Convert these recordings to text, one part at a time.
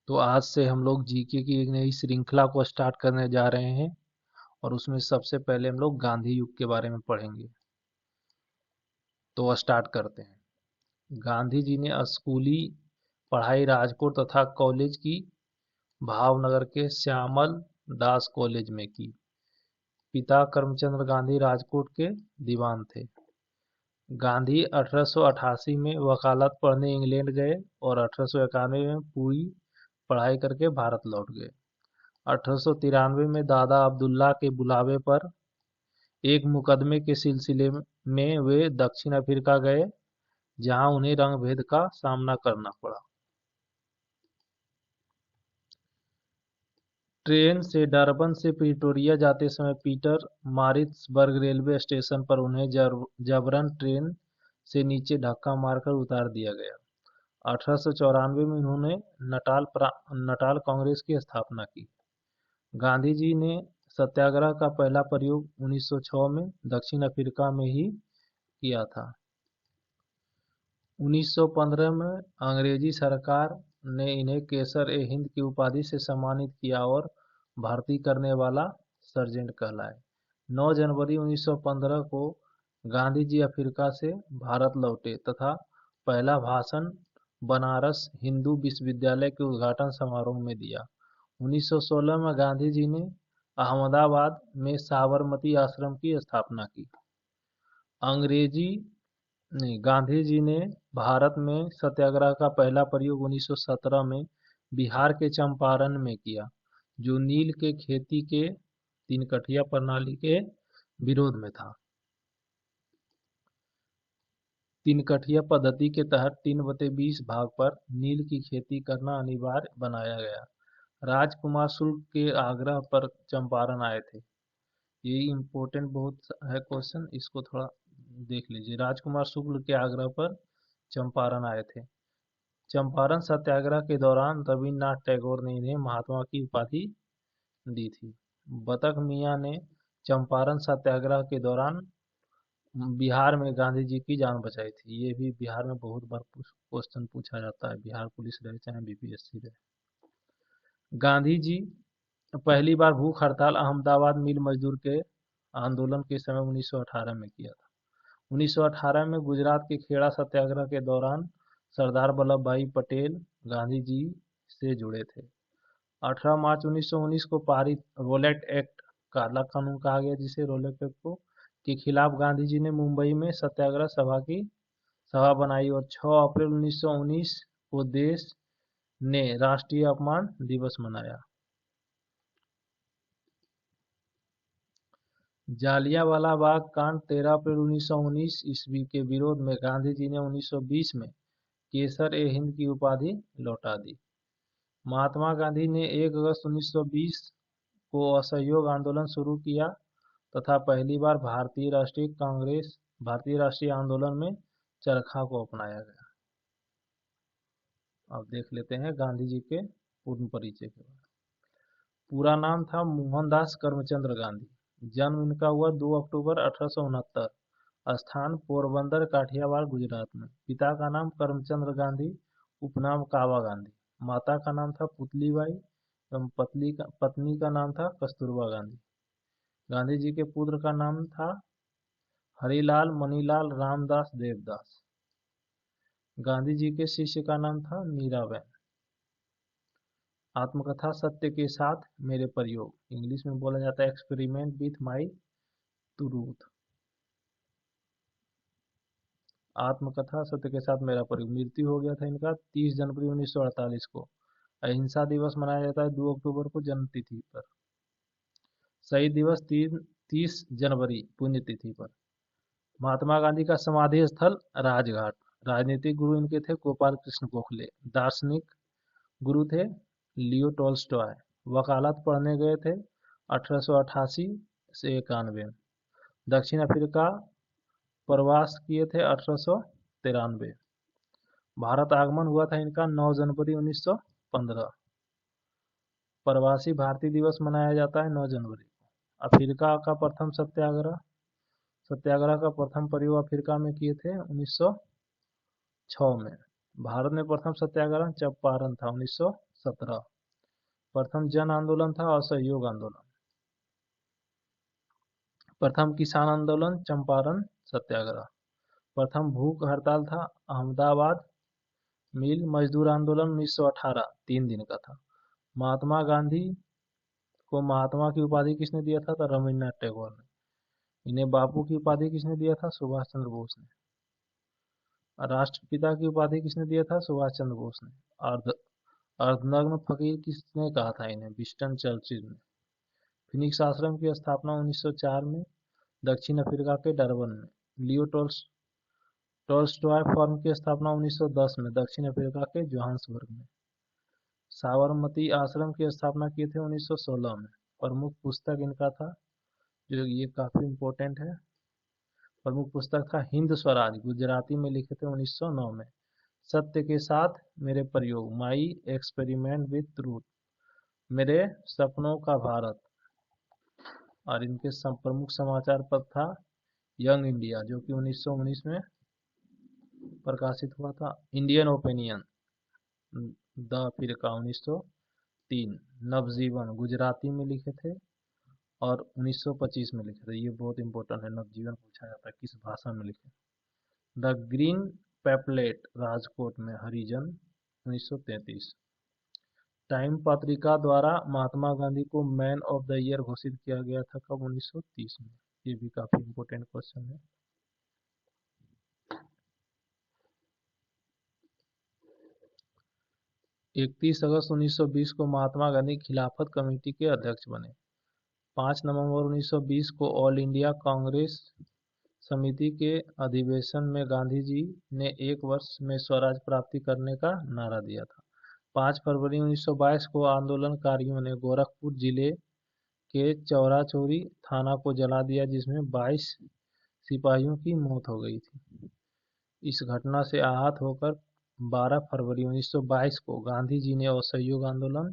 तो आज से हम लोग जीके की एक नई श्रृंखला को स्टार्ट करने जा रहे हैं और उसमें सबसे पहले हम लोग गांधी युग के बारे में पढ़ेंगे। तो स्टार्ट करते हैं। गांधी जी ने स्कूली पढ़ाई राजकोट तथा कॉलेज की भावनगर के श्यामल दास कॉलेज में की। पिता करमचंद गांधी राजकोट के दीवान थे। गांधी 1888 में वकालत पढ़ने इंग्लैंड गए और 1891 में पूरी पढ़ाई करके भारत लौट गए। 1893 में दादा अब्दुल्ला के बुलावे पर एक मुकदमे के सिलसिले में वे दक्षिण अफ्रीका गए, जहां उन्हें रंगभेद का सामना करना पड़ा। ट्रेन से डरबन से प्रिटोरिया जाते समय पीटर मारित्सबर्ग रेलवे स्टेशन पर उन्हें जबरन ट्रेन से नीचे धक्का मारकर उतार दिया गया। 1894 में उन्होंने नटाल कांग्रेस की स्थापना की। गांधी जी ने सत्याग्रह का पहला प्रयोग 1906 में दक्षिण अफ्रीका में ही किया था। 1915 में अंग्रेजी सरकार ने इन्हें केसर-ए-हिंद की उपाधि से सम्मानित किया और भर्ती करने वाला सर्जेंट कहलाए। 9 जनवरी 1915 को गांधी जी अफ्रीका से भारत लौटे तथा पहला भाषण बनारस हिंदू विश्वविद्यालय के उद्घाटन समारोह में दिया। 1916 में गांधी जी ने अहमदाबाद में साबरमती आश्रम की स्थापना की। गांधी जी ने भारत में सत्याग्रह का पहला प्रयोग 1917 में बिहार के चंपारण में किया, जो नील के खेती के तीन-कठिया प्रणाली के विरोध में था। तीन-कठिया पद्धति के तहत 3/20 भाग पर नील की खेती करना अनिवार्य बनाया गया। राजकुमार शुक्ल के आग्रह पर चंपारण आए थे। ये इम्पोर्टेंट बहुत है क्वेश्चन, इसको थोड़ा देख लीजिए। राजकुमार शुक्ल के आग्रह पर चंपारण आए थे। चंपारण सत्याग्रह के दौरान रविन्द्रनाथ टैगोर ने इन्हें महात्मा की उपाधि दी थी। बतख मियाँ ने चंपारण सत्याग्रह के दौरान बिहार में गांधी जी की जान बचाई थी। ये भी बिहार में बहुत बार क्वेश्चन पूछा जाता है, बिहार पुलिस रहे चाहे बीपीएससी रहे। गांधी जी पहली बार भूख हड़ताल अहमदाबाद मिल मजदूर के आंदोलन के समय 1918 में किया था। 1918 में गुजरात के खेड़ा सत्याग्रह के दौरान सरदार वल्लभ भाई पटेल गांधी जी से जुड़े थे। 18 मार्च 1919 को पारित रोलेट एक्ट, काला कानून कहा गया जिसे, रोलेट एक्ट को, के खिलाफ गांधी जी ने मुंबई में सत्याग्रह सभा बनाई और 6 अप्रैल 1919 को देश ने राष्ट्रीय अपमान दिवस मनाया। जालियांवाला बाग कांड 13 अप्रैल 1919 ईस्वी के विरोध में गांधी जी ने 1920 में केसर-ए-हिंद की उपाधि लौटा दी। महात्मा गांधी ने 1 अगस्त 1920 को असहयोग आंदोलन शुरू किया तथा पहली बार भारतीय राष्ट्रीय आंदोलन में चरखा को अपनाया गया। अब देख लेते हैं गांधी जी के पूर्ण परिचय के बारे में। पूरा नाम था मोहनदास करमचंद गांधी। जन्म इनका हुआ 2 अक्टूबर 1869। स्थान पोरबंदर काठियावाड़ गुजरात में। पिता का नाम करमचंद गांधी, उपनाम कावा गांधी। माता का नाम था पुतलीबाई एवं पत्नी का नाम था कस्तूरबा गांधी। गांधी जी के पुत्र का नाम था हरिलाल, मनीलाल, रामदास, देवदास। गांधी जी के शिष्य का नाम था मीराबेन। आत्मकथा सत्य के साथ मेरे प्रयोग, इंग्लिश में बोला जाता है एक्सपेरिमेंट विथ माई ट्रूथ। आत्मकथा सत्य के साथ मेरा प्रयोग। मृत्यु हो गया था इनका 30 जनवरी 1948 को। अहिंसा दिवस मनाया जाता है 2 अक्टूबर को जन्मतिथि पर। शहीद दिवस 30 जनवरी पुण्यतिथि पर। महात्मा गांधी का समाधि स्थल राजघाट। राजनीतिक गुरु इनके थे गोपाल कृष्ण गोखले। दार्शनिक गुरु थे लियो टॉल्स्टॉय। वकालत पढ़ने गए थे 1888 से 91। दक्षिण अफ्रीका प्रवास किए थे 1893। भारत आगमन हुआ था इनका 9 जनवरी 1915। प्रवासी भारतीय दिवस मनाया जाता है 9 जनवरी को। अफ्रीका का प्रथम सत्याग्रह का प्रथम प्रयोग अफ्रीका में किए थे 1906 में। भारत में प्रथम सत्याग्रह चंपारण था 1917 17। प्रथम जन आंदोलन था असहयोग आंदोलन। प्रथम किसान आंदोलन चंपारण सत्याग्रह। प्रथम भूख हड़ताल था अहमदाबाद मिल मजदूर आंदोलन 1918, 3 दिन का था। महात्मा गांधी को महात्मा की उपाधि किसने दिया था? तो रविन्द्रनाथ टैगोर ने। इन्हें बापू की उपाधि किसने दिया था? सुभाष चंद्र बोस ने। राष्ट्रपिता की उपाधि किसने दिया था? सुभाष चंद्र बोस ने। अर्धनग्न फकीर किसने कहा था इन्हें? विंस्टन चर्चिल ने। फिनिक्स आश्रम की स्थापना 1904 में दक्षिण अफ्रीका के डरबन में। लियो टॉल्स्टॉय फर्म की स्थापना 1910 में दक्षिण अफ्रीका के जोहान्सबर्ग में। साबरमती आश्रम की स्थापना की थी 1916 में। प्रमुख पुस्तक इनका था, जो ये काफी इम्पोर्टेंट है, प्रमुख पुस्तक था हिंद स्वराज, गुजराती में लिखे थे 1909 में। सत्य के साथ मेरे प्रयोग, माई एक्सपेरिमेंट विद ट्रूथ, मेरे सपनों का भारत। और इनके प्रमुख समाचार पत्र था यंग इंडिया, जो कि 1919 में प्रकाशित हुआ था। इंडियन ओपिनियन द फिरका 1903। नवजीवन गुजराती में लिखे थे और 1925 में लिखे थे। ये बहुत इंपॉर्टेंट है, नवजीवन पूछा जाता है किस भाषा में लिखे। द ग्रीन पेपलेट राजकोट में हरिजन 1933। टाइम पत्रिका द्वारा महात्मा गांधी को मैन ऑफ द ईयर घोषित किया गया था कब? 1930 में। ये भी काफी इंपॉर्टेंट क्वेश्चन है। 31 अगस्त 1920 को महात्मा गांधी खिलाफत कमेटी के अध्यक्ष बने। 5 नवंबर 1920 को ऑल इंडिया कांग्रेस समिति के अधिवेशन में गांधी जी ने 1 वर्ष में स्वराज प्राप्ति करने का नारा दिया था। 5 फरवरी 1922 को आंदोलनकारियों ने गोरखपुर जिले के चौरा चौरी थाना को जला दिया, जिसमें 22 सिपाहियों की मौत हो गई थी। इस घटना से आहत होकर 12 फरवरी 1922 को गांधी जी ने असहयोग आंदोलन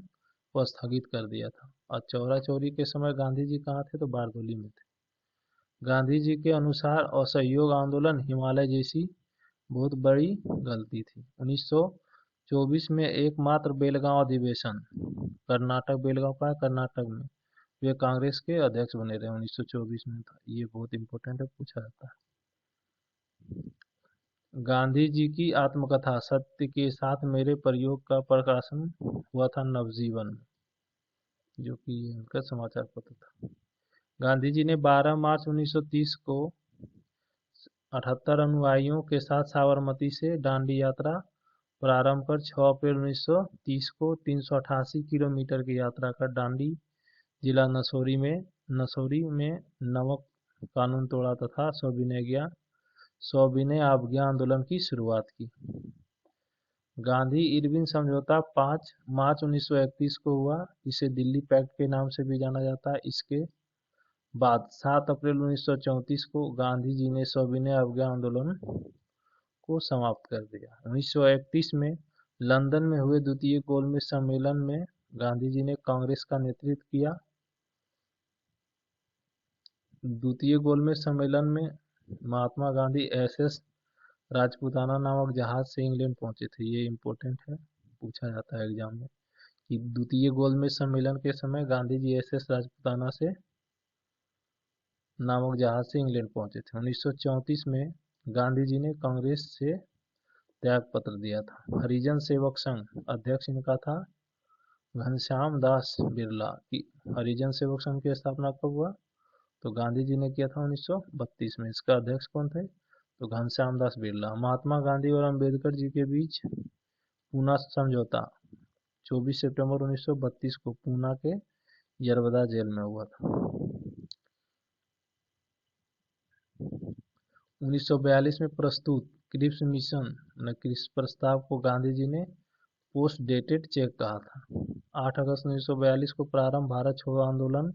को स्थगित कर दिया था। और चौरा चौरी के समय गांधी जी कहाँ थे? तो बारदोली में थे। गांधी जी के अनुसार असहयोग आंदोलन हिमालय जैसी बहुत बड़ी गलती थी। 1924 में एकमात्र बेलगांव अधिवेशन कर्नाटक, बेलगांव का है कर्नाटक में, वे कांग्रेस के अध्यक्ष बने रहे 1924 में था। ये बहुत इंपॉर्टेंट है, पूछा जाता है। गांधी जी की आत्मकथा सत्य के साथ मेरे प्रयोग का प्रकाशन हुआ था नवजीवन में, जो कि उनका समाचार पत्र था। गांधी जी ने 12 मार्च 1930 को 78 अनुयायियों के साथ साबरमती से दांडी यात्रा प्रारंभ कर 6 अप्रैल 1930 को 388 किलोमीटर की यात्रा कर दांडी जिला नसोरी में नमक कानून तोड़ा तथा सविनय अवज्ञा आंदोलन की शुरुआत की। गांधी इरविन समझौता 5 मार्च 1931 को हुआ, इसे दिल्ली पैक्ट के नाम से भी जाना जाता है। इसके बाद 7 अप्रैल 1934 को गांधी जी ने सविनय अवज्ञा आंदोलन को समाप्त कर दिया। 1931 में लंदन में हुए द्वितीय गोलमेज सम्मेलन में गांधी जी ने कांग्रेस का नेतृत्व किया। द्वितीय गोलमेज सम्मेलन में महात्मा गांधी SS राजपूताना नामक जहाज से इंग्लैंड पहुंचे थे। ये इम्पोर्टेंट है, पूछा जाता है एग्जाम में कि द्वितीय गोलमेज सम्मेलन के समय गांधी जी SS राजपूताना से नामक जहाज से इंग्लैंड पहुंचे थे। 1934 में गांधी जी ने कांग्रेस से त्याग पत्र दिया था। हरिजन सेवक संघ अध्यक्ष इनका था घनश्याम दास बिरला। की हरिजन सेवक संघ की स्थापना कब हुआ? तो गांधी जी ने किया था 1932 में। इसका अध्यक्ष कौन थे? तो घनश्याम दास बिरला। महात्मा गांधी और अंबेडकर जी के बीच पूना समझौता 24 सितंबर 1932 को पूना के यरवदा जेल में हुआ था। 1942 में प्रस्तुत क्रिप्स मिशन क्रिप्स प्रस्ताव को गांधी जी ने पोस्ट डेटेड चेक कहा था। 8 अगस्त 1942 को प्रारंभ भारत छोड़ो आंदोलन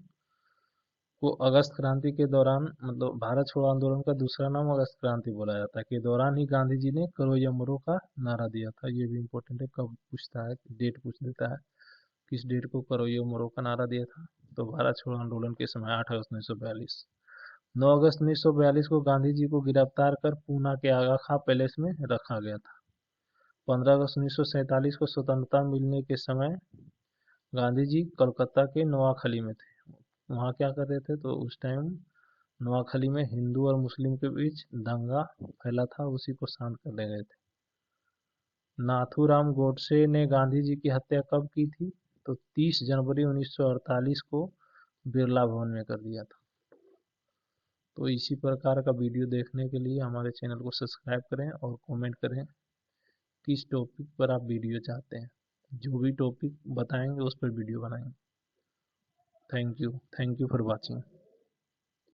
को अगस्त क्रांति के दौरान, मतलब भारत छोड़ो आंदोलन का दूसरा नाम अगस्त क्रांति बोला जाता है, के दौरान ही गांधी जी ने करो या मरो का नारा दिया था। ये भी इम्पोर्टेंट है, कब पूछता है, डेट पूछ देता है, किस डेट को करो या मरो का नारा दिया था? तो भारत छोड़ो आंदोलन के समय 8 अगस्त 1942। 9 अगस्त 1942 को गांधी जी को गिरफ्तार कर पूना के आगा खां पैलेस में रखा गया था। 15 अगस्त 1947 को स्वतंत्रता मिलने के समय गांधी जी कोलकाता के नोआखली में थे। वहाँ क्या कर रहे थे, तो उस टाइम नोआखली में हिंदू और मुस्लिम के बीच दंगा फैला था, उसी को शांत करने गए थे। नाथूराम गोडसे ने गांधी जी की हत्या कब की थी, तो 30 जनवरी 1948 को बिरला भवन में कर दिया था। तो इसी प्रकार का वीडियो देखने के लिए हमारे चैनल को सब्सक्राइब करें और कमेंट करें किस टॉपिक पर आप वीडियो चाहते हैं। जो भी टॉपिक बताएंगे उस पर वीडियो बनाएंगे। Thank you for watching.